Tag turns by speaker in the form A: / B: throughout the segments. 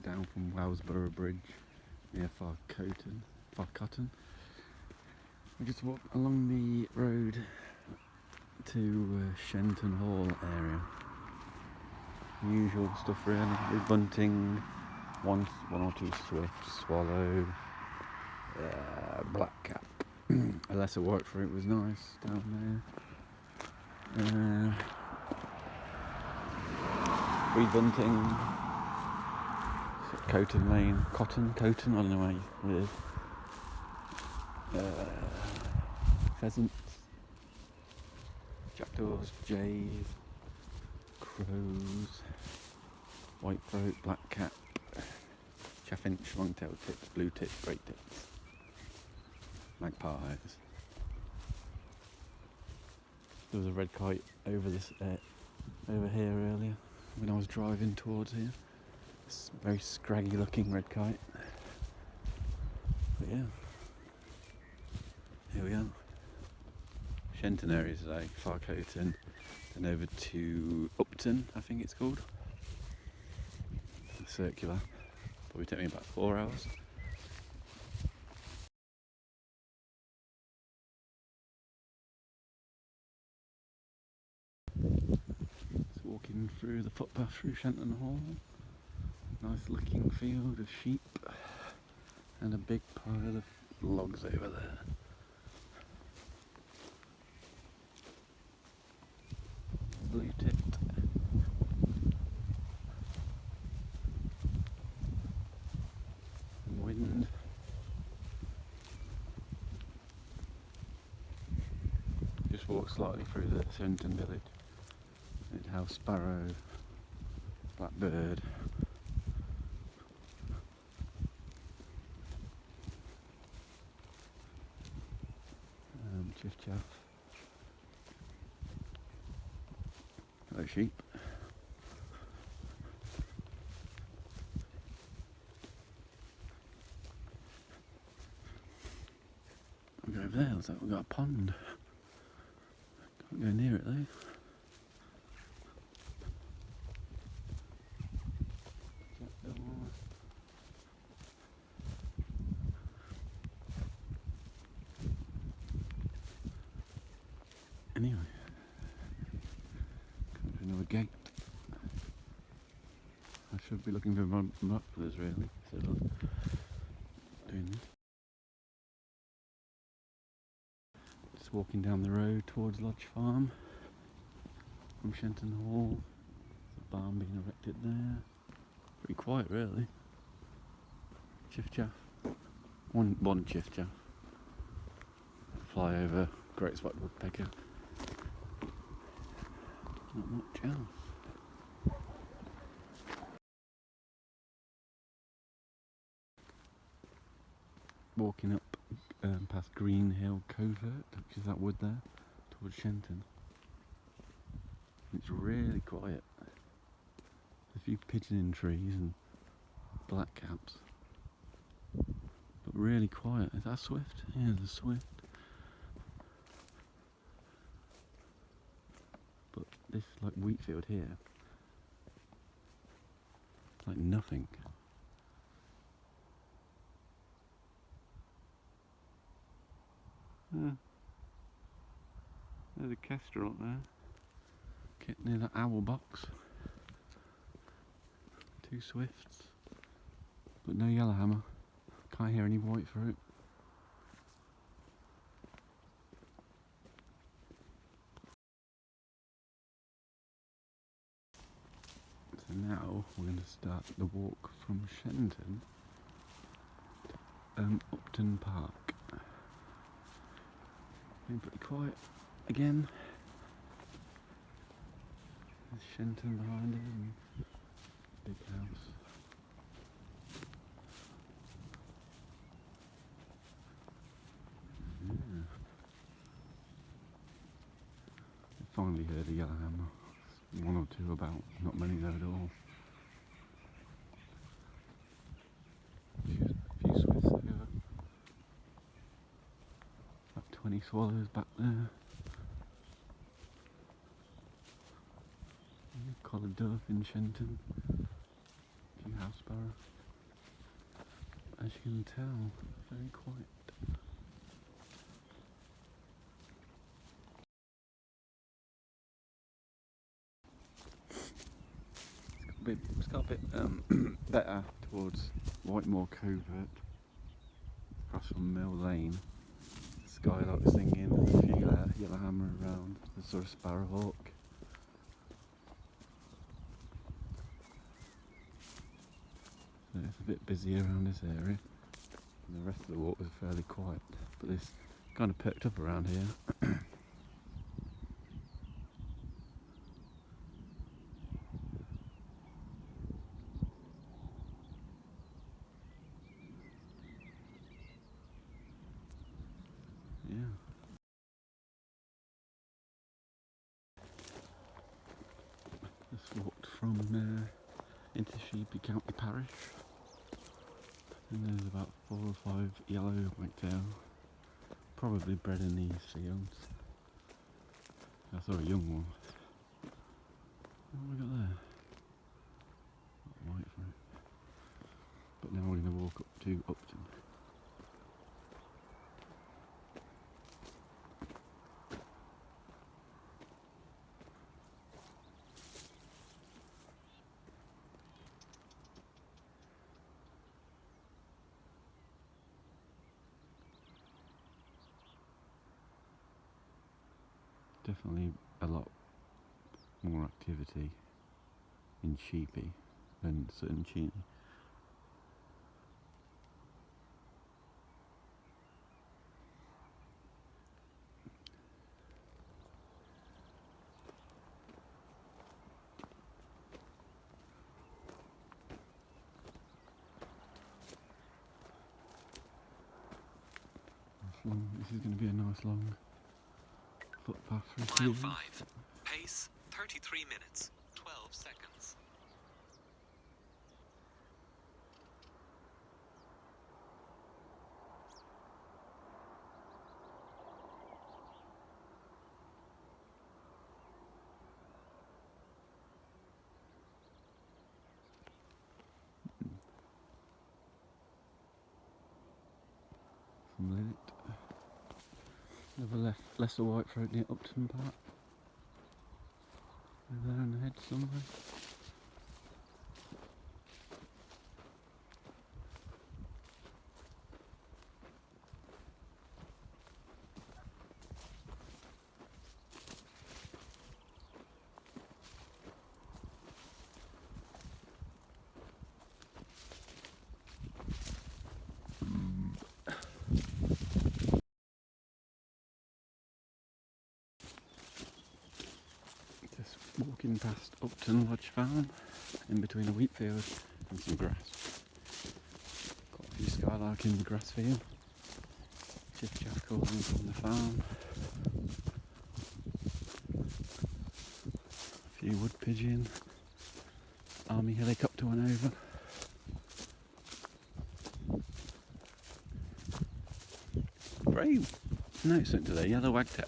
A: down from Wellsborough Bridge near Farcotton. We just walked along the road to Shenton Hall area. Usual stuff really, with bunting, one or two swifts, swallow, blackcap. A lesser white fruit was nice down there. Free bunting, Coton Lane, Coton, I don't know where it is. Pheasants, jackdaws, jays, crows, whitethroat, blackcap, chaffinch, long-tailed tits, blue tits, great tits, magpies. There was a red kite over here earlier when I was driving towards here. It's a very scraggy looking red kite. But yeah, here we are. Shenton area today, Farcotton, then over to Upton, I think it's called. Circular. Probably take me about 4 hours. Just walking through the footpath through Shenton Hall. Nice looking field of sheep and a big pile of logs over there. Blue tit. And wind. Just walk slightly through the Shenton village. It's house sparrow, blackbird. Chiff chaff. Hello sheep. I'll go over there, looks like we've got a pond. Can't go near it though. Anyway, come to another gate. I should be looking for binoculars really, instead of doing this. Just walking down the road towards Lodge Farm from Shenton Hall. There's a barn being erected there. Pretty quiet really. Chiff chaff. One chiff chaff. Fly over great spotted woodpecker. Not much else. Walking up past Green Hill Covert, which is that wood there, towards Shenton. It's really quiet. A few pigeon trees and blackcaps, but really quiet. Is that a swift? Yeah, there's a swift. But this like wheat field here, like nothing. There's a kestrel up there. Get near that owl box. 2 swifts, but no yellowhammer. Can't hear any white fruit. So now we're going to start the walk from Shenton to Upton Park. Been pretty quiet again. There's Shenton behind us and big house. Yeah. I finally heard a yellowhammer. 1 or 2 about, not many though at all. A few swifts over. About 20 swallows back there. Collared dove in Shenton. A few house sparrow. as you can tell, very quiet. It's got a bit better towards Whitemoor Covert, across from Mill Lane. Skylark singing, there's a few yellowhammer around, there's sort of sparrowhawk. So it's a bit busy around this area. And the rest of the walk was fairly quiet, but this kind of perked up around here. Yeah. Just walked from into Sheepy County Parish, and there's about 4 or 5 yellow whitetail, probably bred in these fields. I saw a young one. What have we got there? White fruit. But now we're going to walk up to Upton. Definitely a lot more activity in Sheepy than Sutton Cheney. This is going to be a nice long footpath through
B: Mile
A: fields.
B: 5. Pace 33 minutes, 12 seconds.
A: From Linnet. Another lesser whitethroat near Upton Park. Over there in the head somewhere. Just walking past Upton Lodge Farm, in between a wheat field and some grass. Got a few skylark in the grass field. Chiff chaff calling from the farm. A few wood pigeon. Army helicopter went over. Very noticing today, yellow wagtails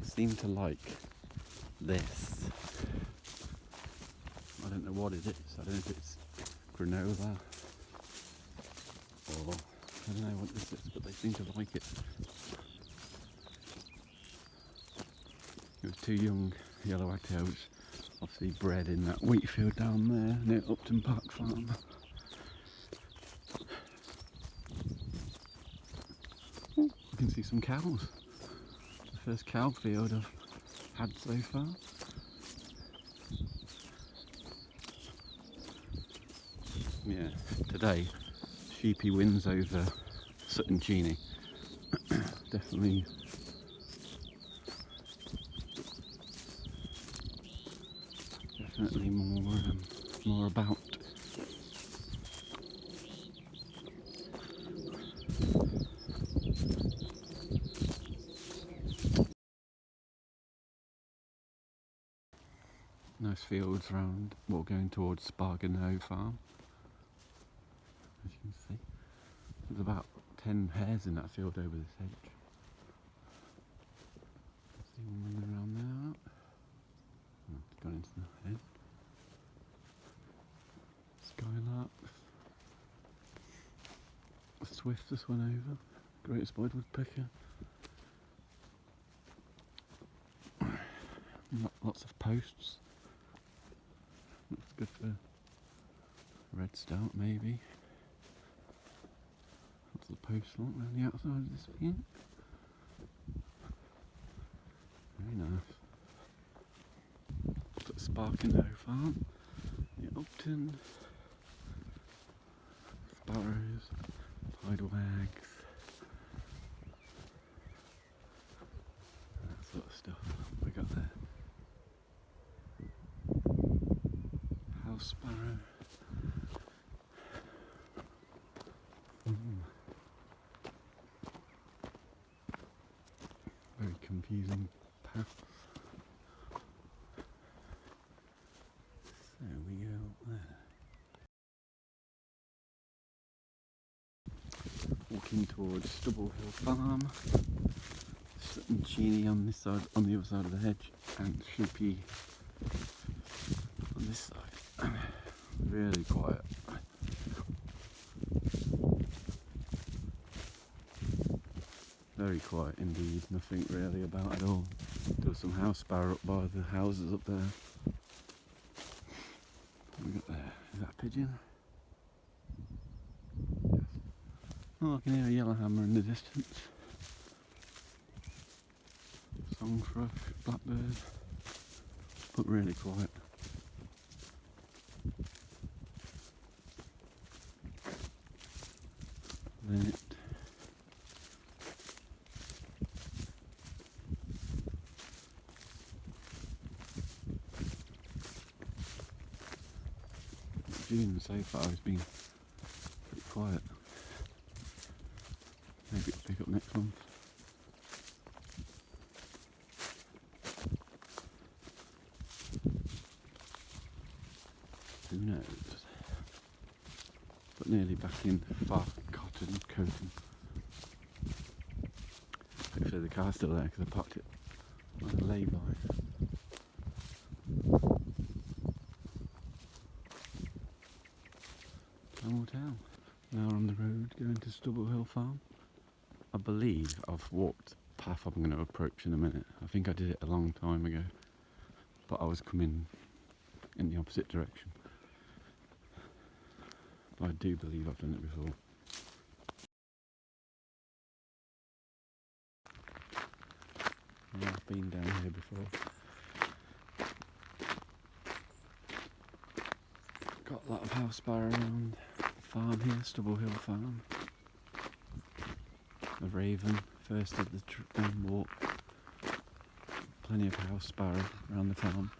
A: seem to like this. I don't know what it is. I don't know if it's granola or I don't know what this is, but they seem to like it. It was 2 young yellow wagtails, obviously bred in that wheat field down there near Upton Park Farm. Oh, I can see some cows. The first cow field I've had so far. Yeah, today Sheepy wins over Sutton Cheney. Definitely more about. Nice fields around, well, going towards Sparganhoe Farm. As you can see, there's about 10 hares in that field over this hedge. See one running around there. Oh, it's gone into the head. Skylarks. swift just went over. Great spotted woodpecker. Lots of posts. Looks good for red stout maybe. Lots of posts along around the outside of this pink. Very nice. Got Sparkendow Farm, the Upton, sparrows, piedwags, that sort of stuff. We got there. House sparrow. Very confusing path. So we go up there. Walking towards Stubble Hill Farm. Sutton Cheney on this side, on the other side of the hedge, and Shoopy on this side. Really quiet. Very quiet indeed, nothing really about at all. There was some house sparrow up by the houses up there. What we got there? Is that a pigeon? Yes. Oh, I can hear a yellowhammer in the distance. Song thrush, blackbird, but really quiet. Linnet. June so far has been pretty quiet. Maybe it'll pick up next month. Who knows? But nearly back in far cotton coating. Hopefully the car's still there because I parked it on a lay-by. Time will tell. Now we're on the road going to Stubble Hill Farm. I believe I've walked the path I'm going to approach in a minute. I think I did it a long time ago, but I was coming in the opposite direction. But I do believe I've done it before. Yeah, I've been down here before. Got a lot of house sparrow around the farm here, Stubble Hill Farm. A raven, first of the walk. Plenty of house sparrow around the farm.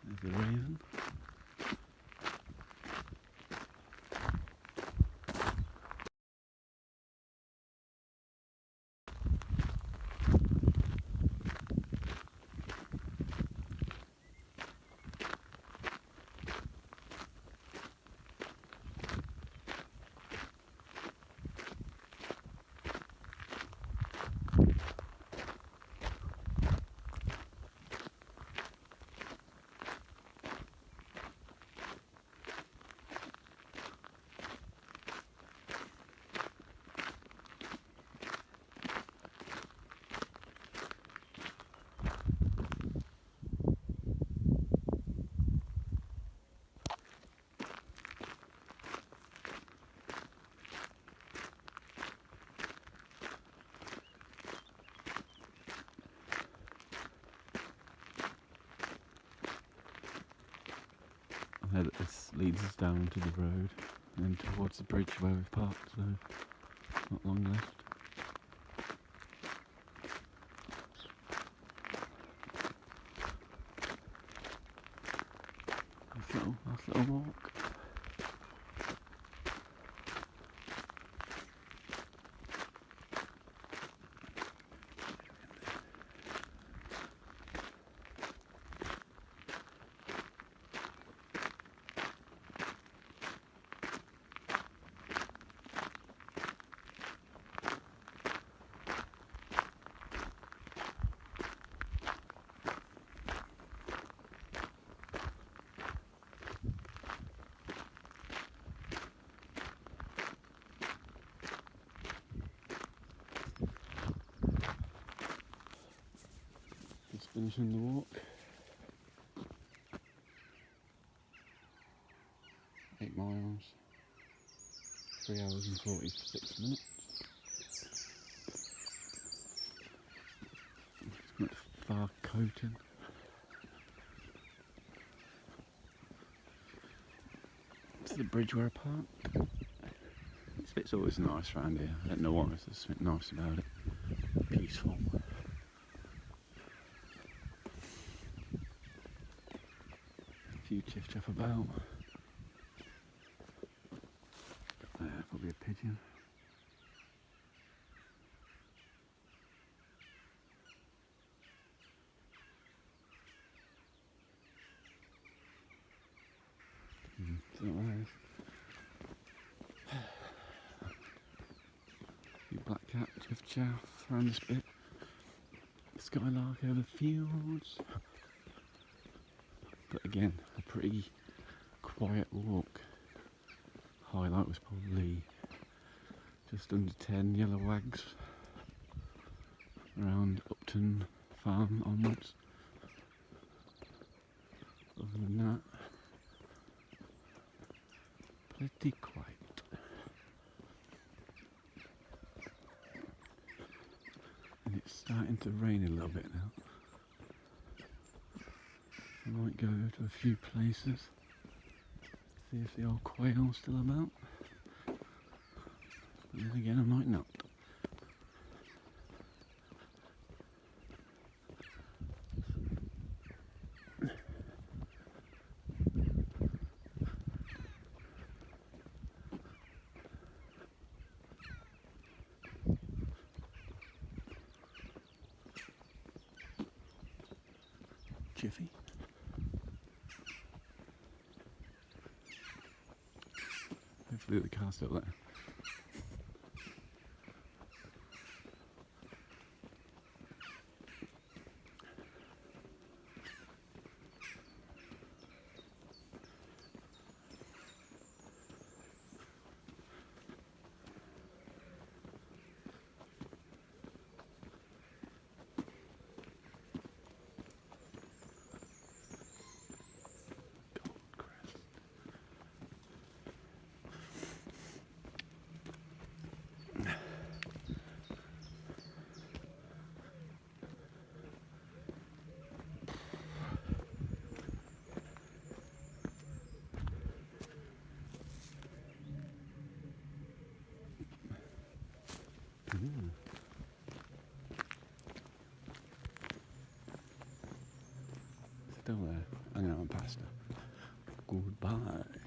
A: There's the raven. This leads us down to the road and then towards the bridge where we've parked, so not long left. Nice little walk. Just finishing the walk. 8 miles, 3 hours and 46 minutes. It's got far coating. To the Bridgeware Park. This bit's always nice around here. I don't know what, there's something nice about it. Peaceful. A few chiff-chaff about. There, probably a pigeon. It's not there. Few blackcap, chiff-chaff around this bit. Skylark over the fields. But again, a pretty quiet walk. Highlight was probably just under 10 yellow wags around Upton Farm onwards. Other than that, pretty quiet. And it's starting to rain a little bit now. I might go to a few places, see if the old quail's still about. But then again, I might not. Jiffy. Hopefully the car's still there. Still there. I'm going to past her. Goodbye.